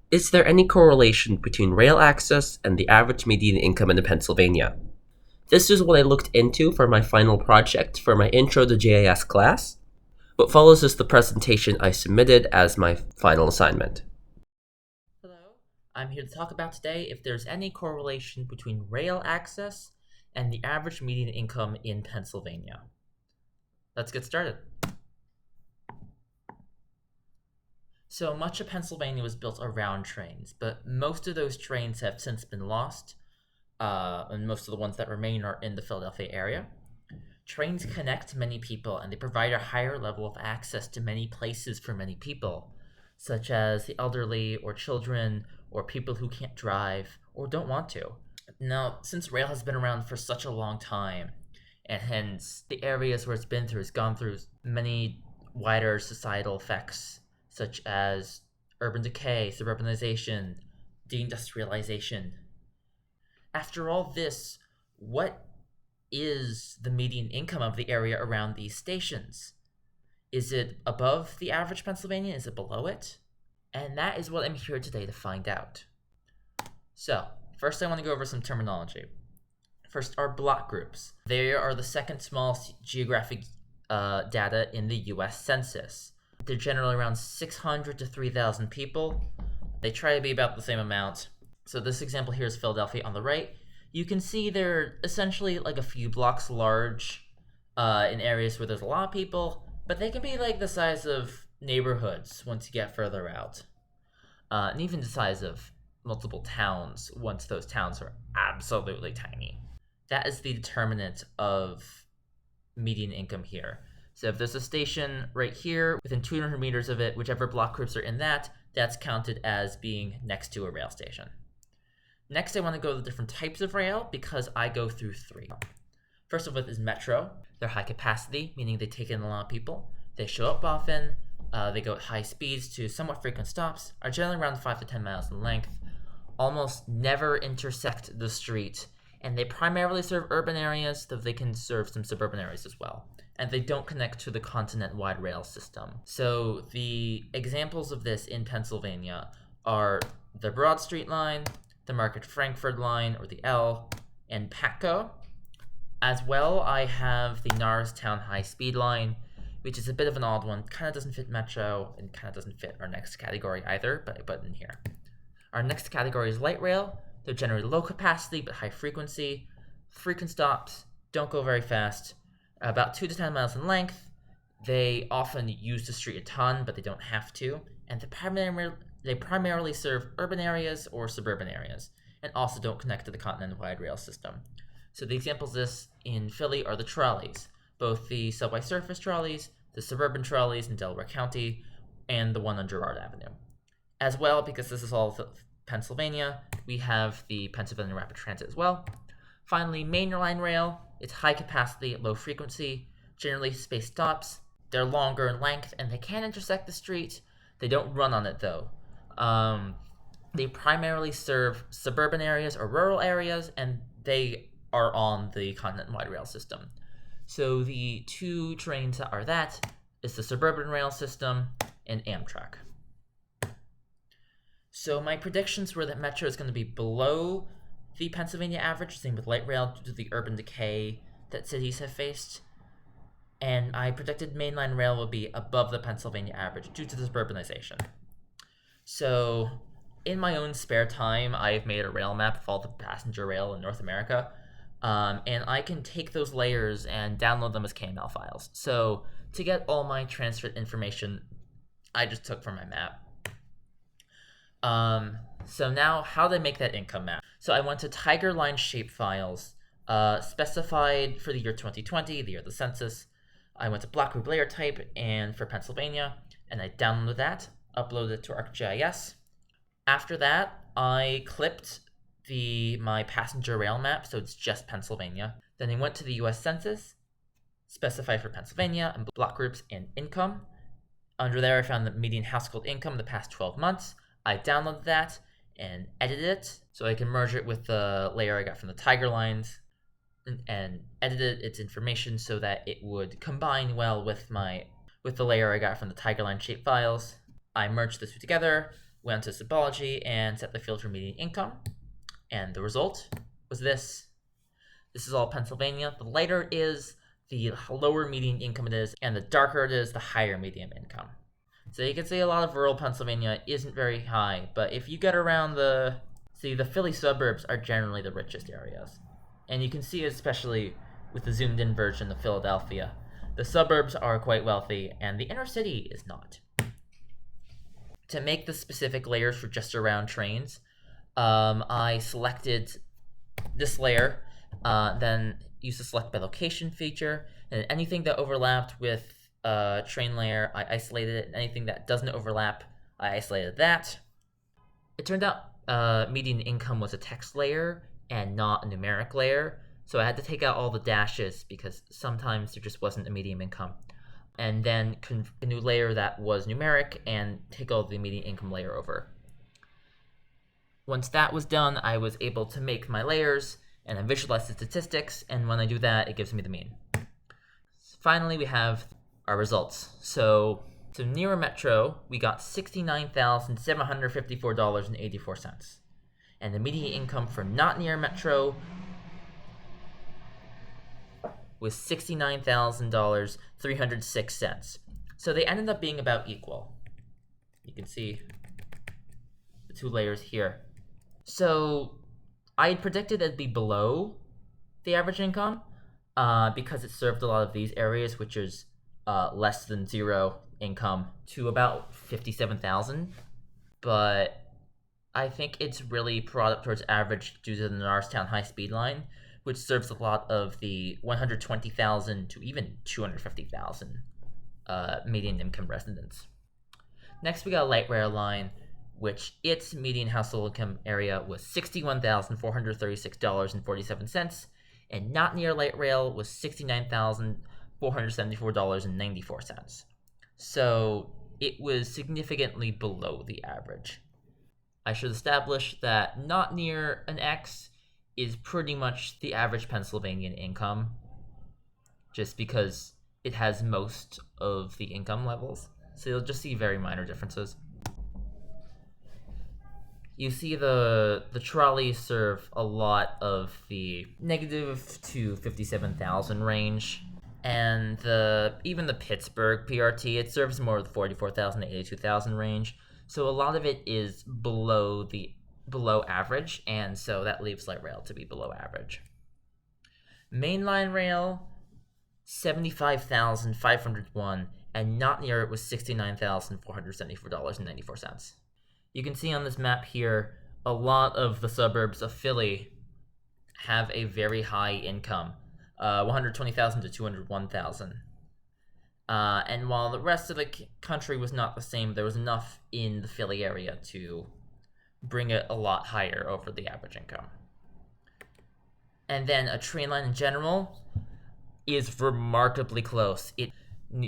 Is there any correlation between rail access and the average median income in Pennsylvania? This is what I looked into for my final project for my Intro to GIS class. What follows is the presentation I submitted as my final assignment. Hello, I'm here to talk about today if there's any correlation between rail access and the average median income in Pennsylvania. Let's get started. So much of Pennsylvania was built around trains, but most of those trains have since been lost, and most of the ones that remain are in the Philadelphia area. Trains connect many people, and they provide a higher level of access to many places for many people, such as the elderly or children or people who can't drive or don't want to. Now, since rail has been around for such a long time, and hence the areas where it's been through has gone through many wider societal effects, such as urban decay, suburbanization, deindustrialization. After all this, what is the median income of the area around these stations? Is it above the average Pennsylvania? Is it below it? And that is what I'm here today to find out. So, first I want to go over some terminology. First are block groups. They are the second smallest geographic data in the US Census. They're generally around 600 to 3,000 people. They try to be about the same amount. So this example here is Philadelphia on the right. You can see they're essentially like a few blocks large in areas where there's a lot of people, but they can be like the size of neighborhoods once you get further out. And even the size of multiple towns once those towns are absolutely tiny. That is the determinant of median income here. So if there's a station right here, within 200 meters of it, whichever block groups are in that, that's counted as being next to a rail station. Next, I want to go to the different types of rail because I go through three. First of all is metro. They're high capacity, meaning they take in a lot of people. They show up often. They go at high speeds to somewhat frequent stops, are generally around 5 to 10 miles in length, almost never intersect the street, and they primarily serve urban areas, though they can serve some suburban areas as well. And they don't connect to the continent-wide rail system. So the examples of this in Pennsylvania are the Broad Street line, the Market-Frankford line, or the L, and PATCO. As well, I have the Norristown High-Speed line, which is a bit of an odd one. Kind of doesn't fit Metro, and kind of doesn't fit our next category either, but I put in here. Our next category is light rail. They're generally low capacity, but high frequency. Frequent stops, don't go very fast. About 2 to 10 miles in length. They often use the street a ton, but they don't have to. And they primarily serve urban areas or suburban areas, and also don't connect to the continent-wide rail system. So the examples of this in Philly are the trolleys, both the subway surface trolleys, the suburban trolleys in Delaware County, and the one on Girard Avenue. As well, because this is all Pennsylvania, we have the Pennsylvania Rapid Transit as well. Finally, mainline rail. It's high capacity, low frequency, generally spaced stops. They're longer in length, and they can intersect the street. They don't run on it, though. They primarily serve suburban areas or rural areas, and they are on the continent-wide rail system. So the two trains that are that is the suburban rail system and Amtrak. So my predictions were that Metro is going to be below the Pennsylvania average, same with light rail due to the urban decay that cities have faced. And I predicted mainline rail will be above the Pennsylvania average due to the suburbanization. So in my own spare time, I've made a rail map of all the passenger rail in North America. And I can take those layers and download them as KML files. So to get all my transferred information, I just took from my map. So now how do I make that income map? So I went to Tiger Line shapefiles, specified for the year 2020, the year of the census. I went to block group layer type and for Pennsylvania, and I downloaded that, uploaded it to ArcGIS. After that, I clipped my passenger rail map, so it's just Pennsylvania. Then I went to the US Census, specified for Pennsylvania, and block groups and income. Under there, I found the median household income in the past 12 months. I downloaded that and edited it so I can merge it with the layer I got from the Tiger Lines and edited its information so that it would combine well with the layer I got from the Tiger Line shapefiles. I merged the two together, went to Symbology and set the field for median income, and the result was this. This is all Pennsylvania. The lighter it is, the lower median income it is, and the darker it is, the higher median income. So you can see a lot of rural Pennsylvania isn't very high, but if you get around the Philly suburbs are generally the richest areas. And you can see, especially with the zoomed in version of Philadelphia, the suburbs are quite wealthy, and the inner city is not. To make the specific layers for just around trains, I selected this layer, then used the select by location feature, and anything that overlapped with train layer, I isolated it, and anything that doesn't overlap, I isolated that. It turned out median income was a text layer and not a numeric layer, so I had to take out all the dashes because sometimes there just wasn't a median income. And then a new layer that was numeric and take all the median income layer over. Once that was done, I was able to make my layers and then visualize the statistics, and when I do that, it gives me the mean. Finally, we have our results. So near a metro, we got $69,754.84. And the median income for not near a metro was $69,306. So they ended up being about equal. You can see the two layers here. So I had predicted it'd be below the average income because it served a lot of these areas, which is less than zero income, to about 57,000. But I think it's really brought up towards average due to the Norristown high-speed line, which serves a lot of the 120,000 to even 250,000 median income residents. Next, we got a light rail line, which its median household income area was $61,436.47, and not near light rail was $69,474.94. So it was significantly below the average. I should establish that not near an X is pretty much the average Pennsylvanian income, just because it has most of the income levels. So you'll just see very minor differences. You see the trolleys serve a lot of the negative to 57,000 range, and even the Pittsburgh PRT, it serves more of the 44,000 to 82,000 range. So a lot of it is below average, and so that leaves light rail to be below average. Mainline rail, 75,501, and not near it was $69,474.94. You can see on this map here, a lot of the suburbs of Philly have a very high income, 120,000 to 201,000. And while the rest of the country was not the same, there was enough in the Philly area to bring it a lot higher over the average income. And then a train line in general is remarkably close.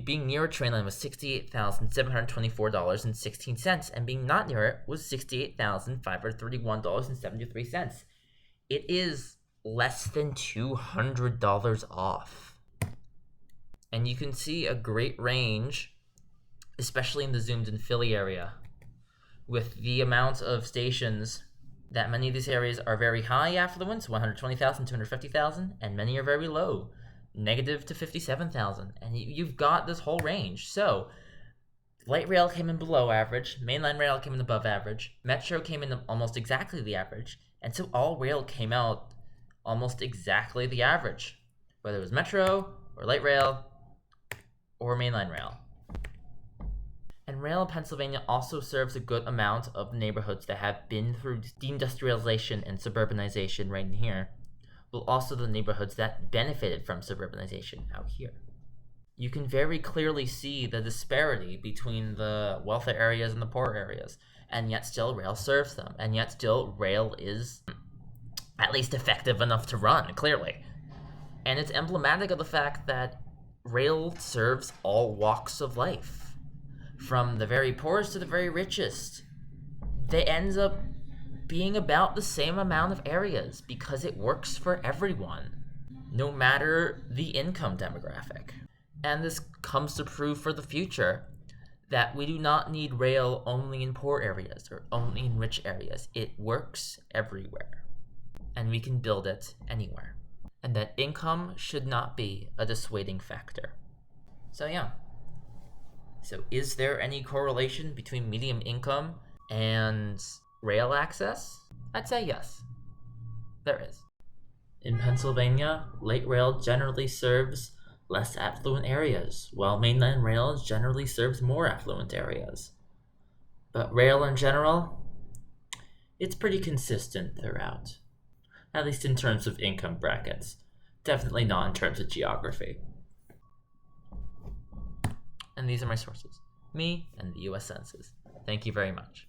Being near a train line was $68,724.16, and being not near it was $68,531.73. It is less than $200 off. And you can see a great range, especially in the zoomed in Philly area, with the amount of stations that many of these areas are very high affluence, 120,000, 250,000, and many are very low, negative to 57,000. And you've got this whole range. So light rail came in below average, mainline rail came in above average, metro came in almost exactly the average, and so all rail came out almost exactly the average, whether it was metro or light rail or mainline rail. And rail in Pennsylvania also serves a good amount of neighborhoods that have been through deindustrialization and suburbanization right in here, but also the neighborhoods that benefited from suburbanization out here. You can very clearly see the disparity between the wealthy areas and the poor areas, and yet still rail serves them, and yet still rail is at least effective enough to run, clearly. And it's emblematic of the fact that rail serves all walks of life, from the very poorest to the very richest. They ends up being about the same amount of areas because it works for everyone, no matter the income demographic. And this comes to prove for the future that we do not need rail only in poor areas or only in rich areas. It works everywhere, and we can build it anywhere. And that income should not be a dissuading factor. So yeah. So is there any correlation between medium income and rail access? I'd say yes. There is. In Pennsylvania, light rail generally serves less affluent areas, while mainline rail generally serves more affluent areas. But rail in general, it's pretty consistent throughout, at least in terms of income brackets. Definitely not in terms of geography. And these are my sources, me and the US Census. Thank you very much.